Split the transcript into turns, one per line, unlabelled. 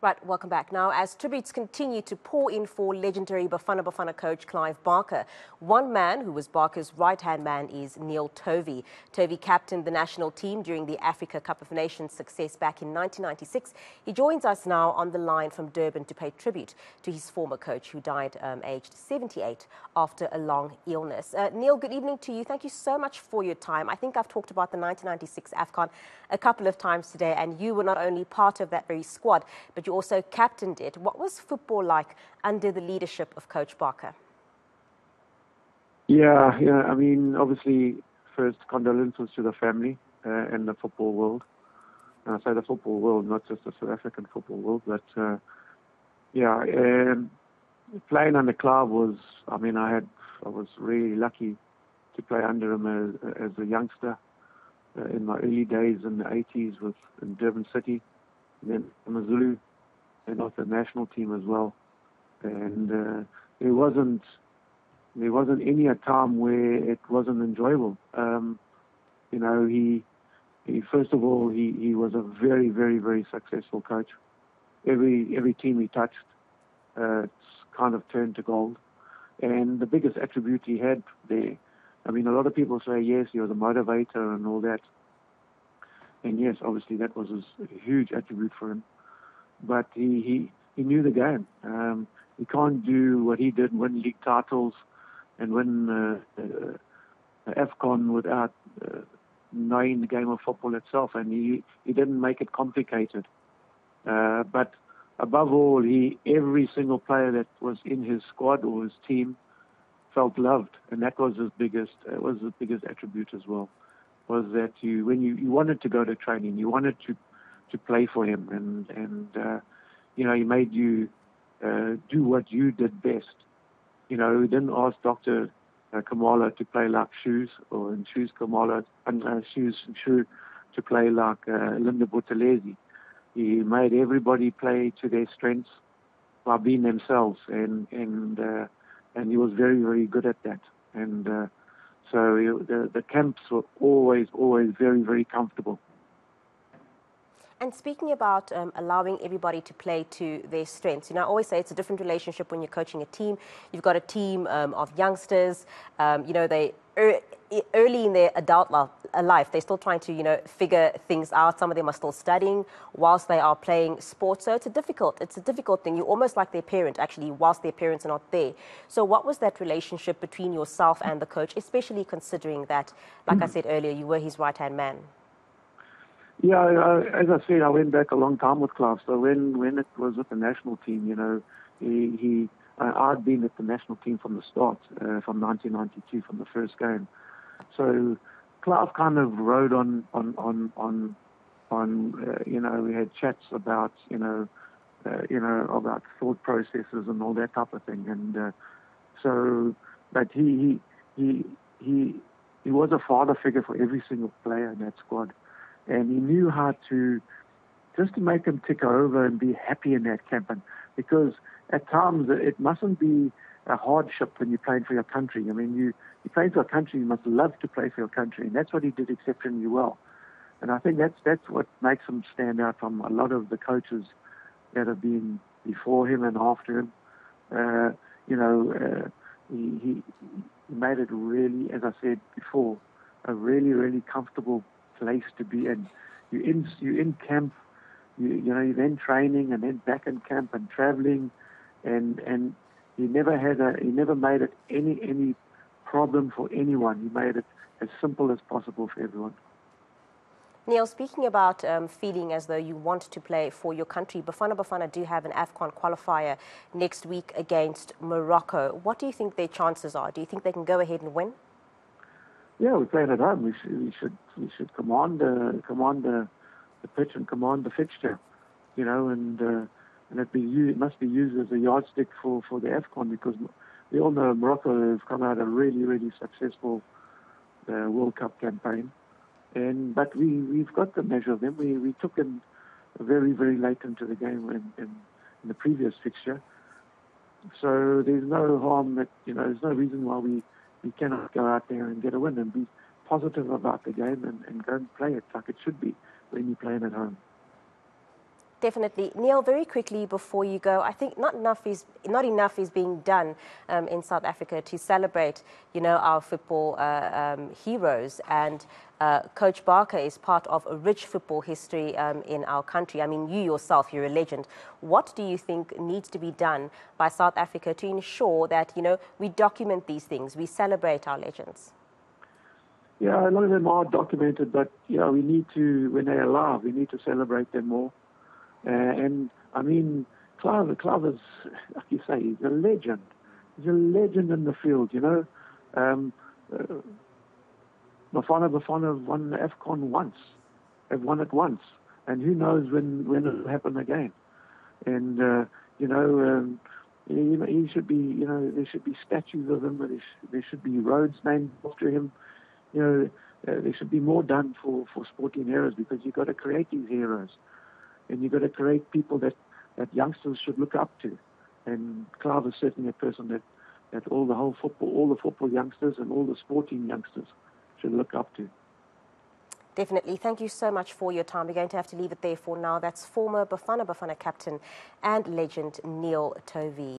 Right, welcome back. Now, as tributes continue to pour in for legendary Bafana Bafana coach Clive Barker, one man who was Barker's right-hand man is Neil Tovey. Tovey captained the national team during the Africa Cup of Nations success back in 1996. He joins us now on the line from Durban to pay tribute to his former coach who died aged 78 after a long illness. Neil, good evening to you. Thank you so much for your time. I think I've talked about the 1996 AFCON a couple of times today, and you were not only part of that very squad, but you also captained it. What was football like under the leadership of Coach Barker?
Yeah. I mean, obviously, first condolences to the family and the football world. And I say the football world, not just the South African football world, but playing under Clive was, I was really lucky to play under him as a youngster in my early days in the 80s in Durban City, and then Mazulu, and also the national team as well. And there wasn't any a time where it wasn't enjoyable. He first of all, he was a very, very, very successful coach. Every team he touched, it's kind of turned to gold. And the biggest attribute he had there, I mean, a lot of people say, yes, he was a motivator and all that. And yes, obviously that was a huge attribute for him. But he knew the game. He can't do what he did, win league titles and win AFCON without knowing the game of football itself. And he didn't make it complicated. But above all, every single player that was in his squad or his team felt loved, and that was his biggest attribute as well. Was that when you wanted to go to training, you wanted to play for him, and he made you do what you did best. He didn't ask Dr. Kamala to play like Shoes, or in Shoes Kamala, Shoes and Shoe to play like Linda Buthelezi. He made everybody play to their strengths by being themselves, and he was very, very good at that. And so the camps were always very, very comfortable.
And speaking about allowing everybody to play to their strengths, I always say it's a different relationship when you're coaching a team. You've got a team of youngsters. They early in their adult life, they're still trying to, figure things out. Some of them are still studying whilst they are playing sports. So it's a difficult thing. You're almost like their parent, actually, whilst their parents are not there. So what was that relationship between yourself and the coach, especially considering that, like I said earlier, you were his right-hand man?
Yeah, as I said, I went back a long time with Clive. So when it was with the national team, I'd been at the national team from the start, from 1992, from the first game. So Clive kind of rode on. We had chats about, about thought processes and all that type of thing. And but he was a father figure for every single player in that squad. And he knew how to make them tick over and be happy in that camp. And because at times it mustn't be a hardship when you're playing for your country. I mean, you play for your country, you must love to play for your country. And that's what he did exceptionally well. And I think that's what makes him stand out from a lot of the coaches that have been before him and after him. He made it really, as I said before, a really, really comfortable place to be in. You're in camp, you're then training and then back in camp and traveling, and he never made it any problem for anyone. He made it as simple as possible for everyone.
Neil, speaking about feeling as though you want to play for your country, Bafana Bafana do have an AFCON qualifier next week against Morocco. What do you think their chances are? Do you think they can go ahead and win?
Yeah, we're playing at home. We should command the pitch and command the fixture, and it must be used as a yardstick for the AFCON, because we all know Morocco has come out a really, really successful World Cup campaign, but we've got the measure of them. We took them very, very late into the game in the previous fixture, so there's no harm that there's no reason why we cannot go out there and get a win and be positive about the game and go and play it like it should be when you're playing at home.
Definitely. Neil, very quickly before you go, I think not enough is being done in South Africa to celebrate, our football heroes. And Coach Barker is part of a rich football history in our country. I mean, you yourself, you're a legend. What do you think needs to be done by South Africa to ensure that, we document these things, we celebrate our legends?
Yeah, a lot of them are documented, but, we need to, when they're alive, we need to celebrate them more. And I mean, Clive is, like you say, he's a legend. He's a legend in the field, Bafana Bafana won the AFCON once. They've won it once. And who knows when it'll happen again. And, he should be, there should be statues of him. There should be roads named after him. There should be more done for sporting heroes, because you've got to create these heroes. And you've got to create people that youngsters should look up to. And Clive is certainly a person that all the football youngsters and all the sporting youngsters should look up to.
Definitely. Thank you so much for your time. We're going to have to leave it there for now. That's former Bafana Bafana captain and legend Neil Tovey.